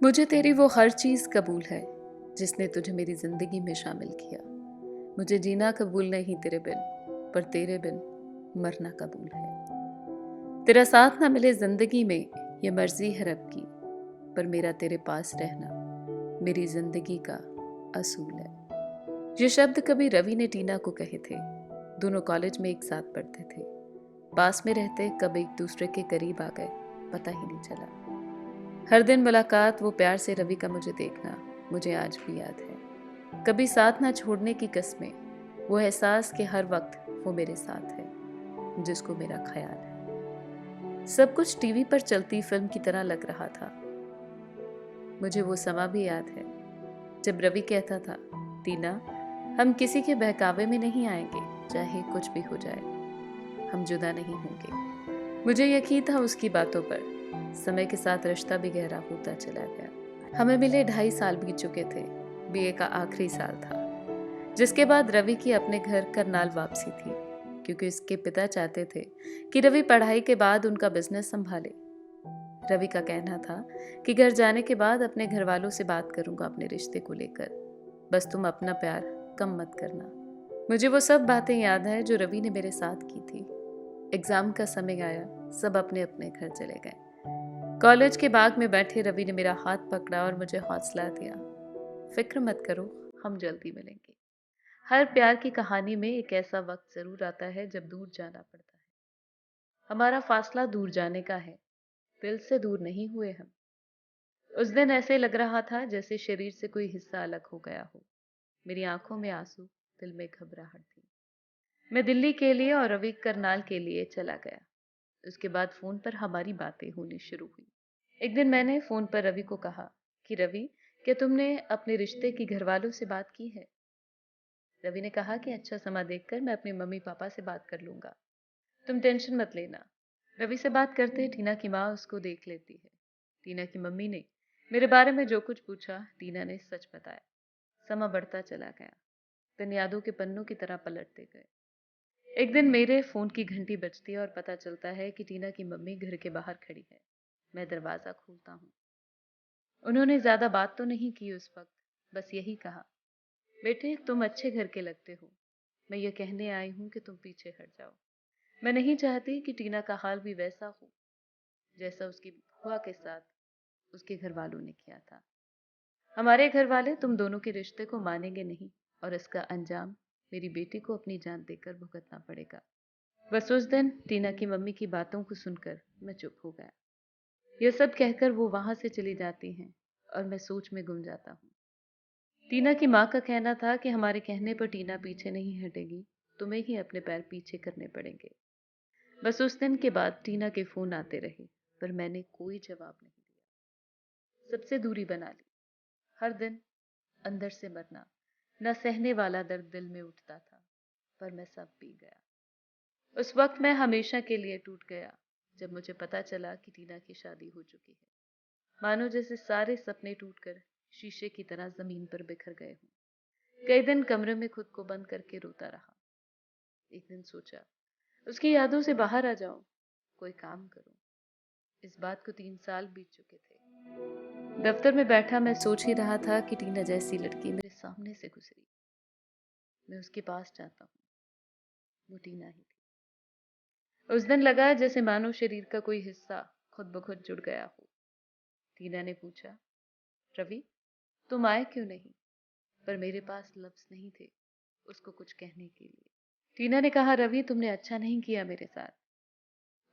मुझे तेरी वो हर चीज़ कबूल है जिसने तुझे मेरी ज़िंदगी में शामिल किया। मुझे जीना कबूल नहीं तेरे बिन, पर तेरे बिन मरना कबूल है। तेरा साथ ना मिले ज़िंदगी में, ये मर्ज़ी है रब की, पर मेरा तेरे पास रहना मेरी ज़िंदगी का असूल है। ये शब्द कभी रवि ने टीना को कहे थे। दोनों कॉलेज में एक साथ पढ़ते थे। पास में रहते कब एक दूसरे के करीब आ गए पता ही नहीं चला। हर दिन मुलाकात, वो प्यार से रवि का मुझे देखना मुझे आज भी याद है। कभी साथ ना छोड़ने की कस्में, वो एहसास कि हर वक्त वो मेरे साथ है, जिसको मेरा ख्याल है। सब कुछ टीवी पर चलती फिल्म की तरह लग रहा था। मुझे वो समा भी याद है जब रवि कहता था, टीना, हम किसी के बहकावे में नहीं आएंगे, चाहे कुछ भी हो जाए, हम जुदा नहीं होंगे। मुझे यकीन था उसकी बातों पर। समय के साथ रिश्ता भी गहरा होता चला गया। हमें मिले 2.5 साल बीत चुके थे। बीए का आखिरी साल था, जिसके बाद रवि की अपने घर करनाल वापसी थी, क्योंकि उसके पिता चाहते थे कि रवि पढ़ाई के बाद उनका बिजनेस संभाले। रवि का कहना था कि घर जाने के बाद अपने घर वालों से बात करूंगा अपने रिश्ते को लेकर, बस तुम अपना प्यार कम मत करना। मुझे वो सब बातें याद है जो रवि ने मेरे साथ की थी। एग्जाम का समय आया, सब अपने अपने घर चले गए। कॉलेज के बाग में बैठे रवि ने मेरा हाथ पकड़ा और मुझे हौसला दिया, फिक्र मत करो, हम जल्दी मिलेंगे। हर प्यार की कहानी में एक ऐसा वक्त जरूर आता है जब दूर जाना पड़ता है। हमारा फासला दूर जाने का है, दिल से दूर नहीं हुए हम। उस दिन ऐसे लग रहा था जैसे शरीर से कोई हिस्सा अलग हो गया हो। मेरी आंखों में आंसू, दिल में घबराहट थी। मैं दिल्ली के लिए और रवि करनाल के लिए चला गया। उसके बाद फोन पर हमारी बातें होनी शुरू हुई। एक दिन मैंने फोन पर रवि को कहा कि रवि, क्या तुमने अपने रिश्ते की घर वालों से बात की है? रवि ने कहा कि अच्छा समय देखकर मैं अपने मम्मी पापा से बात कर लूंगा, तुम टेंशन मत लेना। रवि से बात करते टीना की माँ उसको देख लेती है। टीना की मम्मी ने मेरे बारे में जो कुछ पूछा, टीना ने सच बताया। समय बढ़ता चला गया, दिन यादों के पन्नों की तरह पलटते गए। एक दिन मेरे फोन की घंटी बजती है और पता चलता है कि टीना की मम्मी घर के बाहर खड़ी है। मैं दरवाजा खोलता हूँ। उन्होंने ज्यादा बात तो नहीं की उस वक्त, बस यही कहा, बेटे तुम अच्छे घर के लगते हो, मैं ये कहने आई हूँ कि तुम पीछे हट जाओ। मैं नहीं चाहती कि टीना का हाल भी वैसा हो जैसा उसकी बुआ के साथ उसके घर वालों ने किया था। हमारे घर वाले तुम दोनों के रिश्ते को मानेंगे नहीं, और इसका अंजाम मेरी बेटी को अपनी जान देकर भुगतना पड़ेगा। बस उस दिन टीना की मम्मी की बातों को सुनकर मैं चुप हो गया। यह सब कहकर वो वहां से चली जाती हैं और मैं सोच में गुम जाता हूँ। टीना की माँ का कहना था कि हमारे कहने पर टीना पीछे नहीं हटेगी, तुम्हें ही अपने पैर पीछे करने पड़ेंगे। बस उस दिन के बाद टीना के फोन आते रहे, पर मैंने कोई जवाब नहीं दिया। सबसे दूरी बना ली। हर दिन अंदर से मरना, न सहने वाला दर्द दिल में उठता था, पर मैं सब पी गया। उस वक्त मैं हमेशा के लिए टूट गया जब मुझे पता चला कि टीना की शादी हो चुकी है। मानो जैसे सारे सपने टूटकर शीशे की तरह जमीन पर बिखर गए हों। कई दिन कमरे में खुद को बंद करके रोता रहा। एक दिन सोचा, उसकी यादों से बाहर आ जाऊं, कोई काम करूं। इस बात को 3 साल बीत चुके थे। दफ्तर में बैठा मैं सोच ही रहा था कि टीना जैसी लड़की मेरे सामने से गुजरी। मैं उसके पास जाता हूँ, वो टीना ही थी। उस दिन लगा जैसे मानो शरीर का कोई हिस्सा खुद ब खुद जुड़ गया हो। टीना ने पूछा, रवि तुम आए क्यों नहीं? पर मेरे पास लफ्ज नहीं थे उसको कुछ कहने के लिए। टीना ने कहा, रवि तुमने अच्छा नहीं किया मेरे साथ।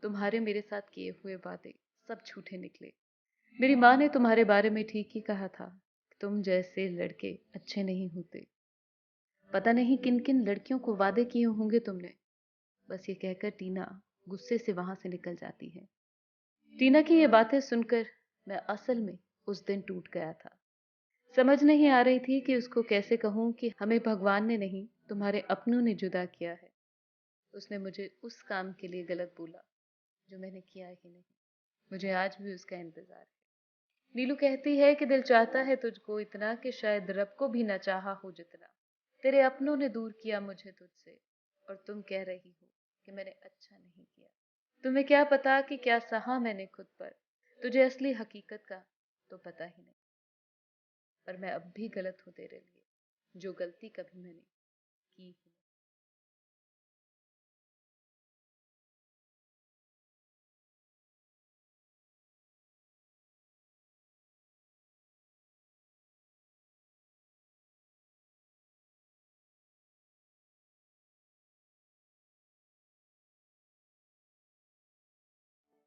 तुम्हारे मेरे साथ किए हुए वादे सब झूठे निकले। मेरी माँ ने तुम्हारे बारे में ठीक ही कहा था, तुम जैसे लड़के अच्छे नहीं होते। पता नहीं किन किन लड़कियों को वादे किए होंगे तुमने। बस ये कहकर टीना गुस्से से वहां से निकल जाती है। टीना की ये बातें सुनकर मैं असल में उस दिन टूट गया था। समझ नहीं आ रही थी कि उसको कैसे कहूं कि हमें भगवान ने नहीं, तुम्हारे अपनों ने जुदा किया है। उसने मुझे उस काम के लिए गलत बोला जो मैंने किया ही नहीं। मुझे आज भी उसका इंतजार है। नीलू कहती है कि दिल चाहता है तुझको इतना कि शायद रब को भी न चाहा हो जितना। तेरे अपनों ने दूर किया मुझे तुझसे, और तुम कह रही हो कि मैंने अच्छा नहीं किया। तुम्हें क्या पता कि क्या सहा मैंने खुद पर, तुझे असली हकीकत का तो पता ही नहीं। और मैं अब भी गलत हूँ तेरे लिए, जो गलती कभी मैंने की ही नहीं।